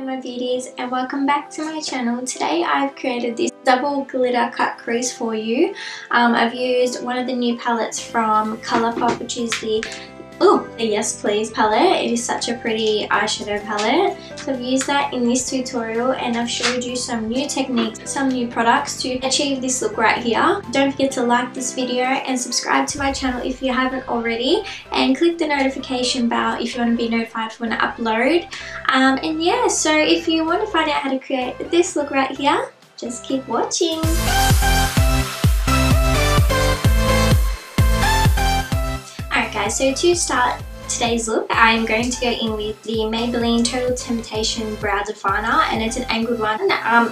my beauties, and welcome back to my channel. Today I've created this double glitter cut crease for you. I've used one of the new palettes from Colourpop, which is the Yes Please palette. It is such a pretty eyeshadow palette. So I've used that in this tutorial, and I've showed you some new techniques, some new products to achieve this look right here. Don't forget to like this video and subscribe to my channel if you haven't already, and click the notification bell if you want to be notified when I upload. And yeah, so if you want to find out how to create this look right here, just keep watching. Guys, so to start today's look, I'm going to go in with the Maybelline Total Temptation Brow Definer, and it's an angled one.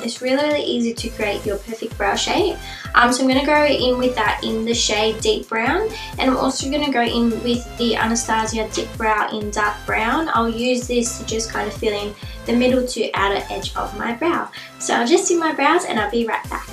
It's really easy to create your perfect brow shape. So I'm going to go in with that in the shade Deep Brown, and I'm also going to go in with the Anastasia Dipbrow in Dark Brown. I'll use this to just kind of fill in the middle to outer edge of my brow. So I'll just do my brows and I'll be right back.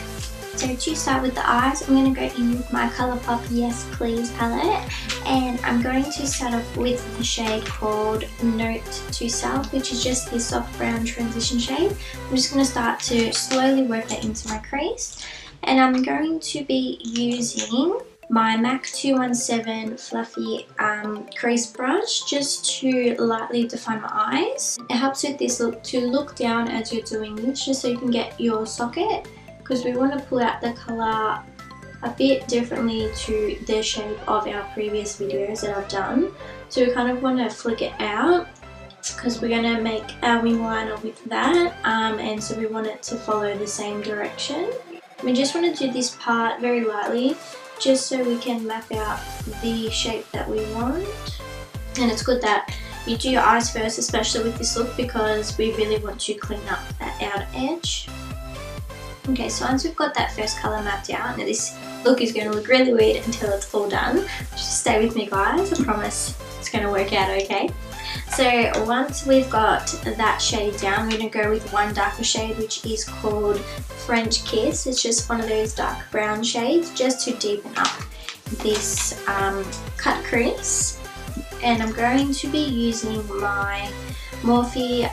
So to start with the eyes, I'm going to go in with my Colourpop Yes Please palette, and I'm going to start off with the shade called Note to Self, which is just this soft brown transition shade. I'm just going to start to slowly work that into my crease, and I'm going to be using my MAC 217 fluffy crease brush just to lightly define my eyes. It helps with this look to look down as you're doing this, just so you can get your socket, because we want to pull out the colour a bit differently to the shape of our previous videos that I've done. So we kind of want to flick it out because we're going to make our wing liner with that, and so we want it to follow the same direction. We just want to do this part very lightly just so we can map out the shape that we want. And it's good that you do your eyes first, especially with this look, because we really want to clean up that outer edge. Okay, so once we've got that first colour mapped out, now this look is going to look really weird until it's all done. Just stay with me guys, I promise it's going to work out okay. So once we've got that shade down, we're going to go with one darker shade, which is called French Kiss. It's just one of those dark brown shades just to deepen up this cut crease. And I'm going to be using my Morphe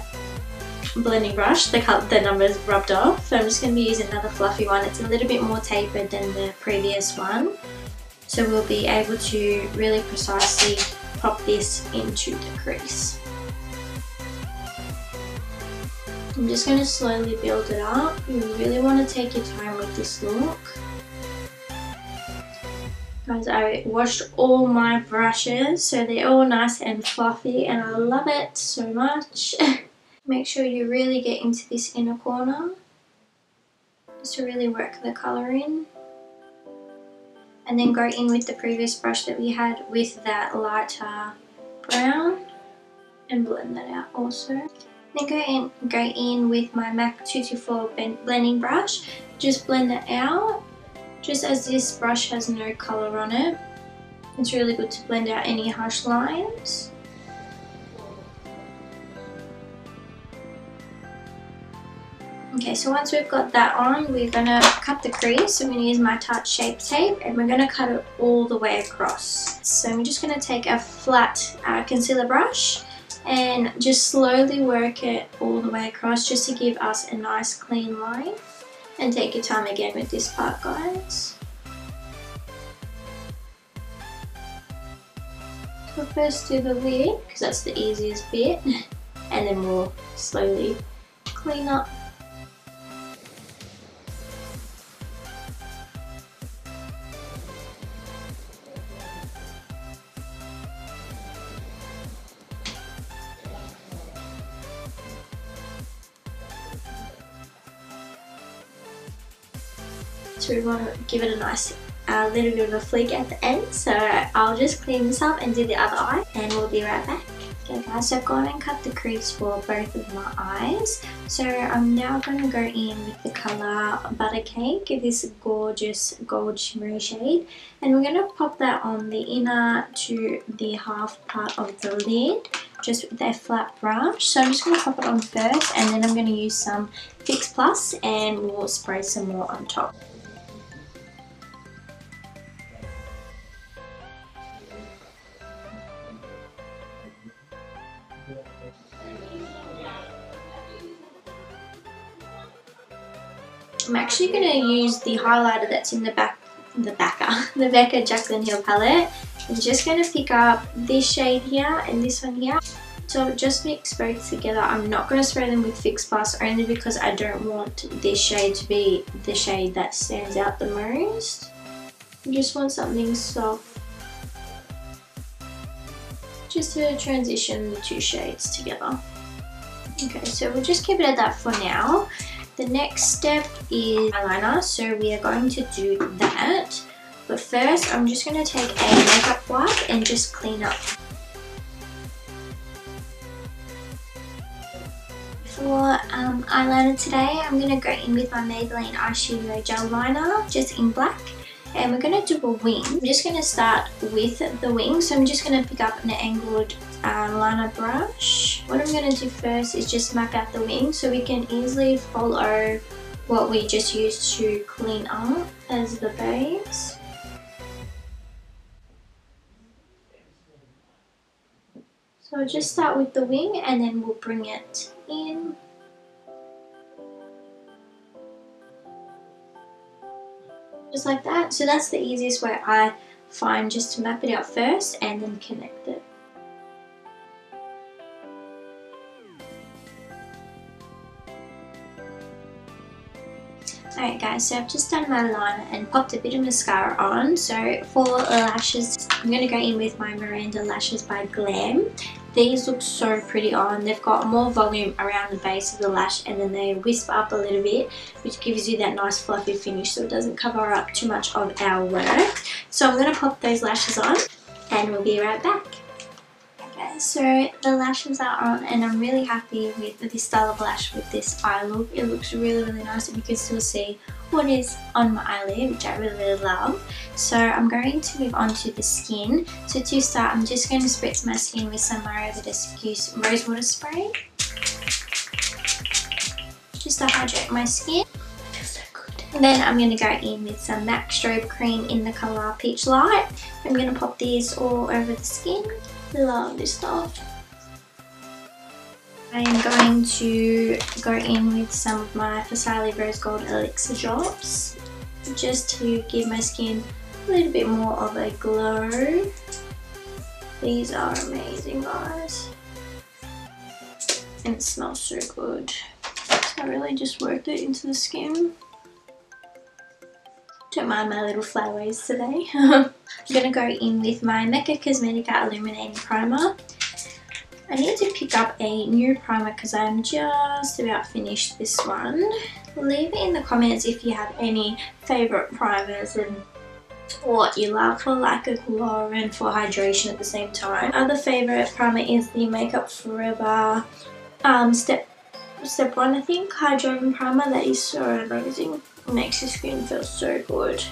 blending brush. The numbers rubbed off, so I'm just going to be using another fluffy one. It's a little bit more tapered than the previous one, so we'll be able to really precisely pop this into the crease. I'm just going to slowly build it up. You really want to take your time with this look. Guys, I washed all my brushes so they're all nice and fluffy, and I love it so much. Make sure you really get into this inner corner just to really work the colour in. And then go in with the previous brush that we had with that lighter brown and blend that out also. Then go in with my MAC 224 blending brush. Just blend it out, just as this brush has no colour on it. It's really good to blend out any harsh lines. Okay, so once we've got that on, we're going to cut the crease. So I'm going to use my Tarte Shape Tape, and we're going to cut it all the way across. So I'm just going to take a flat concealer brush and just slowly work it all the way across just to give us a nice clean line. And take your time again with this part, guys. So first do the lid, because that's the easiest bit, and then we'll slowly clean up. So we want to give it a nice little bit of a flick at the end. So I'll just clean this up and do the other eye, and we'll be right back. Okay guys, so I've gone and cut the crease for both of my eyes. So I'm now going to go in with the colour Butter Cake, this gorgeous gold shimmery shade. And we're going to pop that on the inner to the half part of the lid, just with a flat brush. So I'm just going to pop it on first, and then I'm going to use some Fix Plus and we'll spray some more on top. I'm actually going to use the highlighter that's in the Mecca Jaclyn Hill palette. I'm just going to pick up this shade here and this one here. So just mix both together. I'm not going to spray them with Fix Plus only because I don't want this shade to be the shade that stands out the most. I just want something soft, just to transition the two shades together. Okay, so we'll just keep it at that for now. The next step is eyeliner, so we are going to do that. But first, I'm just going to take a makeup wipe and just clean up. For eyeliner today, I'm going to go in with my Maybelline Eyeshadow Gel Liner, just in black. And we're going to do a wing. I'm just going to start with the wing. So I'm just going to pick up an angled liner brush. What I'm going to do first is just map out the wing so we can easily follow what we just used to clean up as the base. So I'll just start with the wing and then we'll bring it in. Just like that. So that's the easiest way I find, just to map it out first and then connect it. Alright guys, so I've just done my liner and popped a bit of mascara on. So for lashes, I'm going to go in with my Miranda Lashes by Glam. These look so pretty on. They've got more volume around the base of the lash and then they wisp up a little bit, which gives you that nice fluffy finish so it doesn't cover up too much of our work. So I'm going to pop those lashes on and we'll be right back. Okay, so the lashes are on and I'm really happy with this style of lash with this eye look. It looks really, really nice and you can still see what is on my eyelid, which I really, really love. So I'm going to move on to the skin. So to start, I'm just going to spritz my skin with some My Badescu Rosewater spray, just to hydrate my skin. Feels so good. And then I'm going to go in with some MAC Strobe Cream in the colour Peach Light. I'm going to pop these all over the skin. Love this stuff. I am going to go in with some of my Farsali Rose Gold Elixir drops, just to give my skin a little bit more of a glow. These are amazing, guys, and it smells so good. So I really just worked it into the skin. Don't mind my little flyaways today. I'm going to go in with my Mecca Cosmetica Illuminating Primer. I need to pick up a new primer because I'm just about finished this one. Leave it in the comments if you have any favourite primers and what you love for like a glow and for hydration at the same time. Other favourite primer is the Makeup Forever Step 1, I think, hydrating primer. That is so amazing. It makes your skin feel so good.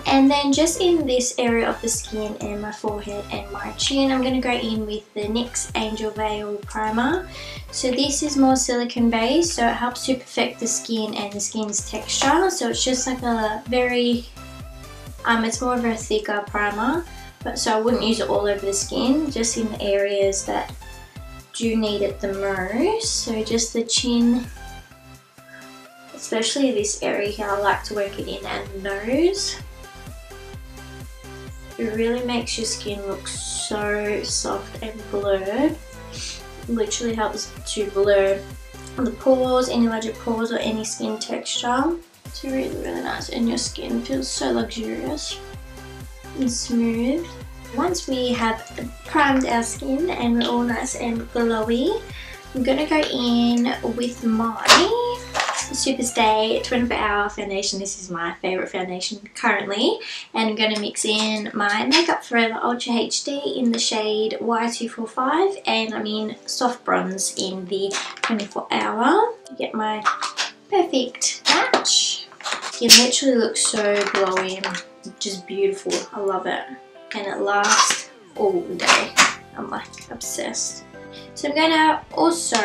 And then just in this area of the skin and my forehead and my chin, I'm going to go in with the NYX Angel Veil Primer. So this is more silicone based, so it helps to perfect the skin and the skin's texture. So it's just like a very, it's more of a thicker primer, but so I wouldn't use it all over the skin, just in the areas that do need it the most. So just the chin, especially this area here, I like to work it in, and the nose. It really makes your skin look so soft and blurred. It literally helps to blur the pores, any larger pores or any skin texture. It's really, really nice and your skin feels so luxurious and smooth. Once we have primed our skin and we're all nice and glowy, I'm going to go in with my Superstay 24-hour foundation. This is my favourite foundation currently, and I'm going to mix in my Makeup Forever Ultra HD in the shade Y245, and I'm in Soft Bronze in the 24-hour to get my perfect match. It literally looks so glowing, just beautiful. I love it, and it lasts all day. I'm like obsessed. So I'm going to also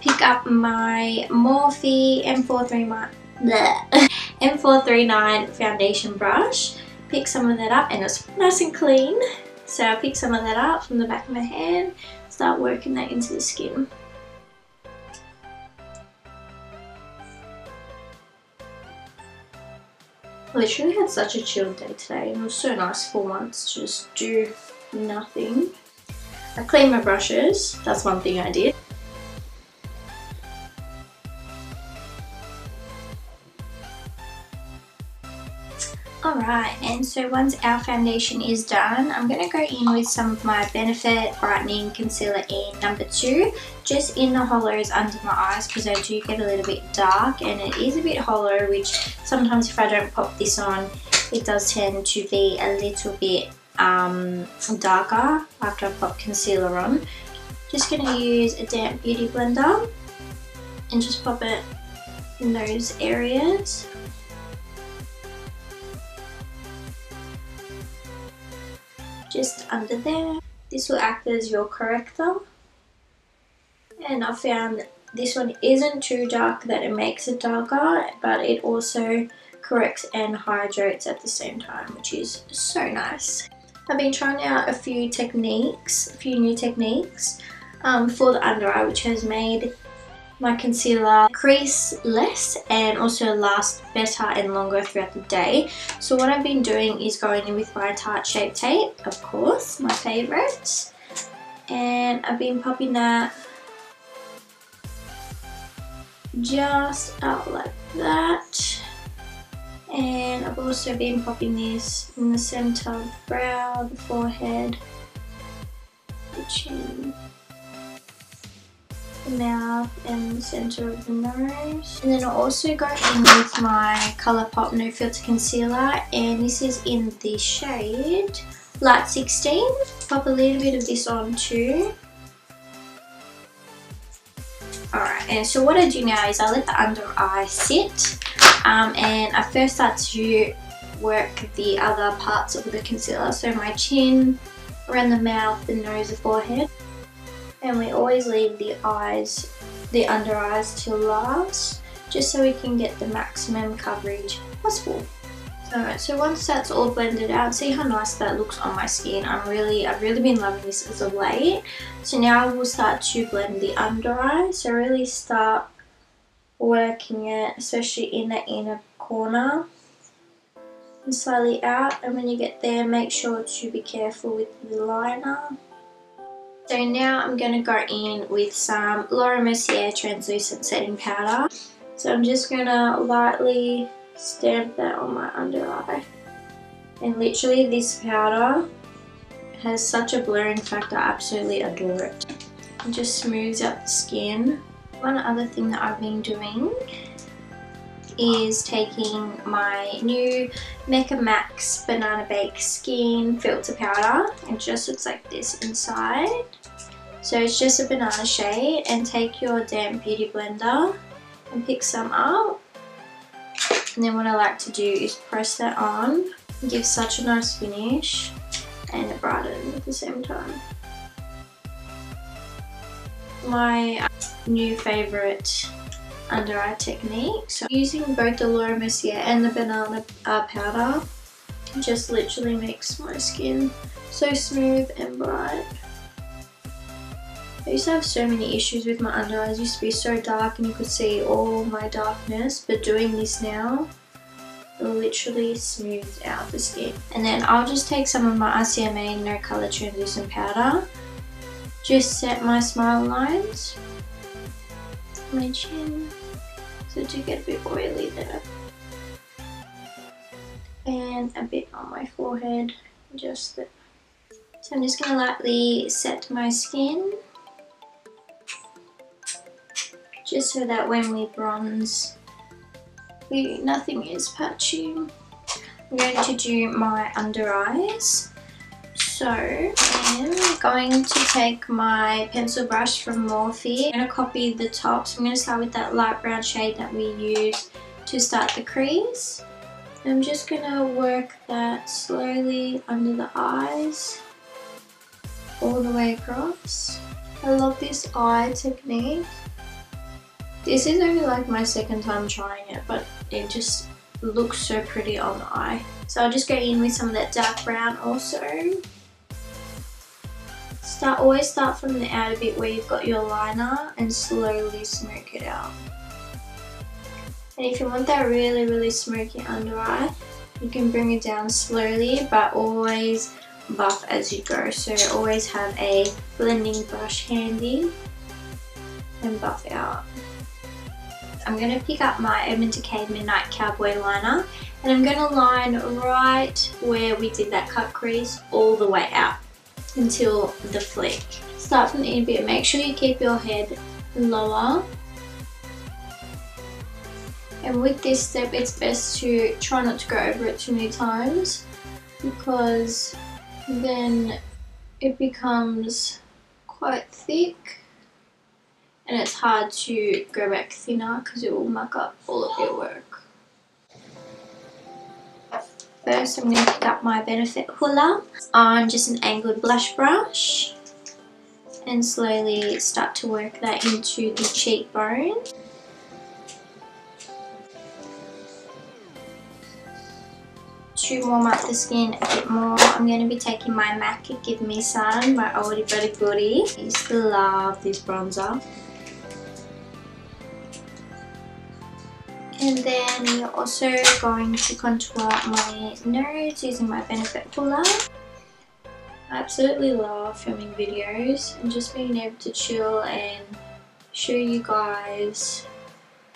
pick up my Morphe M439 foundation brush, pick some of that up, and it's nice and clean. So I'll pick some of that up from the back of my hand, start working that into the skin. I literally had such a chill day today. It was so nice for once to just do nothing. I cleaned my brushes. That's one thing I did. Alright, and so once our foundation is done, I'm going to go in with some of my Benefit Brightening Concealer in number 2, just in the hollows under my eyes, because they do get a little bit dark and it is a bit hollow, which sometimes if I don't pop this on, it does tend to be a little bit darker after I pop concealer on. Just going to use a damp beauty blender and just pop it in those areas. Just under there. This will act as your corrector, and I found this one isn't too dark that it makes it darker, but it also corrects and hydrates at the same time, which is so nice. I've been trying out a few new techniques for the under eye, which has made my concealer crease less and also last better and longer throughout the day. So what I've been doing is going in with my Tarte Shape Tape, of course, my favourite, and I've been popping that just out like that, and I've also been popping this in the centre of the brow, the forehead, the chin, the mouth and the centre of the nose. And then I'll also go in with my Colourpop No Filter Concealer, and this is in the shade Light 16. Pop a little bit of this on too. Alright, and so what I do now is I let the under eye sit, and I first start to work the other parts of the concealer, so my chin, around the mouth, the nose, the forehead. And we always leave the eyes, the under eyes till last, just so we can get the maximum coverage possible. Alright, so once that's all blended out, see how nice that looks on my skin. I've really been loving this as of late. So now I will start to blend the under eye. So really start working it, especially in the inner corner, and slightly out. And when you get there, make sure to be careful with the liner. So now I'm going to go in with some Laura Mercier translucent setting powder. So I'm just going to lightly stamp that on my under eye. And literally this powder has such a blurring factor, I absolutely adore it. It just smooths out the skin. One other thing that I've been doing is taking my new Mecca Max Banana Bake Skin Filter Powder. It just looks like this inside. So it's just a banana shade, and take your damp beauty blender and pick some up. And then what I like to do is press that on. It gives such a nice finish and it brightens at the same time. My new favourite under eye technique. So using both the Laura Mercier and the banana powder just literally makes my skin so smooth and bright. I used to have so many issues with my under eyes. It used to be so dark and you could see all my darkness, but doing this now, it literally smooths out the skin. And then I'll just take some of my RCMA No Colour Translucent Powder, just set my smile lines, my chin, so to get a bit oily there, and a bit on my forehead, just there. So I'm just going to lightly set my skin, just so that when we bronze, nothing is patchy. I'm going to do my under eyes. So I'm going to take my pencil brush from Morphe. I'm going to copy the top. So I'm going to start with that light brown shade that we used to start the crease. And I'm just going to work that slowly under the eyes, all the way across. I love this eye technique. This is only like my second time trying it, but it just looks so pretty on the eye. So I'll just go in with some of that dark brown also. Always start from the outer bit where you've got your liner and slowly smoke it out. And if you want that really smoky under eye, You can bring it down slowly, but always buff as you go. So always have a blending brush handy and buff out. I'm going to pick up my Urban Decay Midnight Cowboy Liner, and I'm going to line right where we did that cut crease all the way out until the flick. Start from the inner bit. Make sure you keep your head lower. And with this step, it's best to try not to go over it too many times, because then it becomes quite thick and it's hard to go back thinner because it will muck up all of your work. First, I'm going to pick up my Benefit Hoola on just an angled blush brush and slowly start to work that into the cheekbone. To warm up the skin a bit more, I'm going to be taking my Mecca Give Me Sun, my oldie but a goodie. I used to love this bronzer. And then we're also going to contour my nose using my Benefit Hoola. I absolutely love filming videos and just being able to chill and show you guys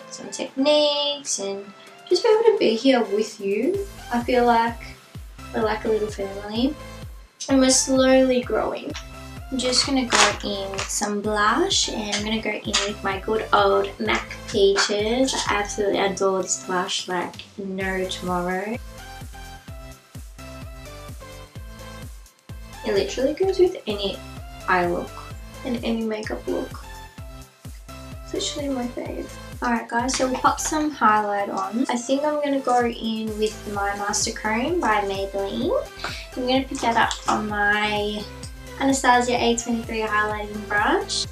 some techniques and just be able to be here with you. I feel like we're like a little family and we're slowly growing. I'm just going to go in with some blush, and I'm going to go in with my good old MAC Peaches. I absolutely adore this blush like no tomorrow. It literally goes with any eye look and any makeup look. It's literally my fave. Alright guys, so we'll pop some highlight on. I think I'm going to go in with my Master Chrome by Maybelline. I'm going to pick that up on my Anastasia A23 highlighting brush.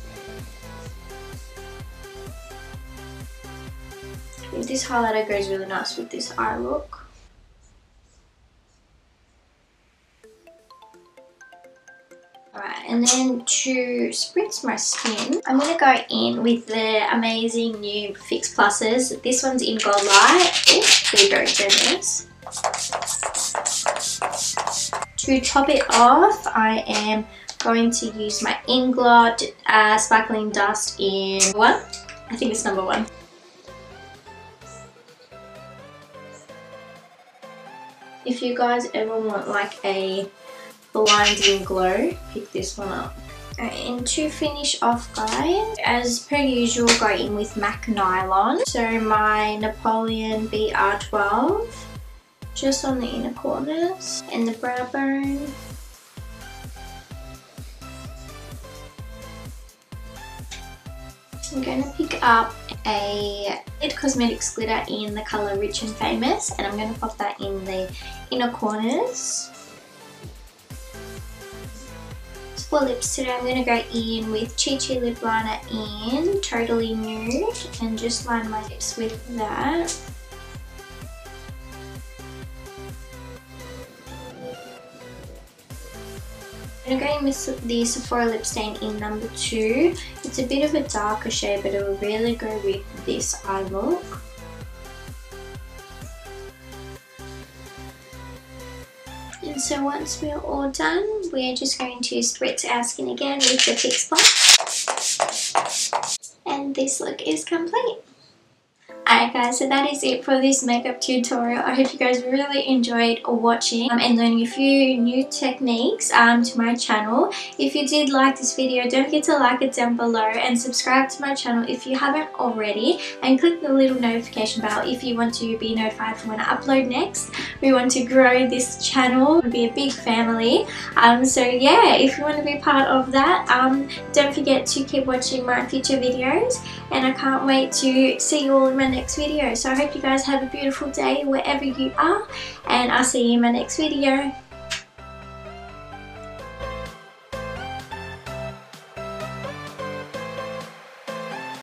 I think this highlighter goes really nice with this eye look. Alright, and then to spritz my skin, I'm going to go in with the amazing new Fix Pluses. This one's in Goldlite. Oops, they're very generous. To top it off, I am going to use my Inglot Sparkling Dust in one. I think it's number 1. If you guys ever want like a blinding glow, pick this one up. And to finish off guys, as per usual, go in with MAC Nylon. So my Napoleon BR12 just on the inner corners and the brow bone. I'm going to pick up a It Cosmetics glitter in the colour Rich and Famous, and I'm going to pop that in the inner corners. For lips today, I'm going to go in with Chi Chi Lip Liner in Totally Nude and just line my lips with that. I'm going to go in with the Sephora lip stain in number 2. It's a bit of a darker shade, but it will really go with this eye look. And so once we're all done, we're just going to spritz our skin again with the Fix Goldlite. And this look is complete. Alright guys, so that is it for this makeup tutorial. I hope you guys really enjoyed watching and learning a few new techniques to my channel. If you did like this video, don't forget to like it down below and subscribe to my channel if you haven't already, and click the little notification bell if you want to be notified for when I upload next. We want to grow this channel and be a big family. So yeah, if you want to be part of that, don't forget to keep watching my future videos, and I can't wait to see you all in my next video. So I hope you guys have a beautiful day wherever you are, and I'll see you in my next video.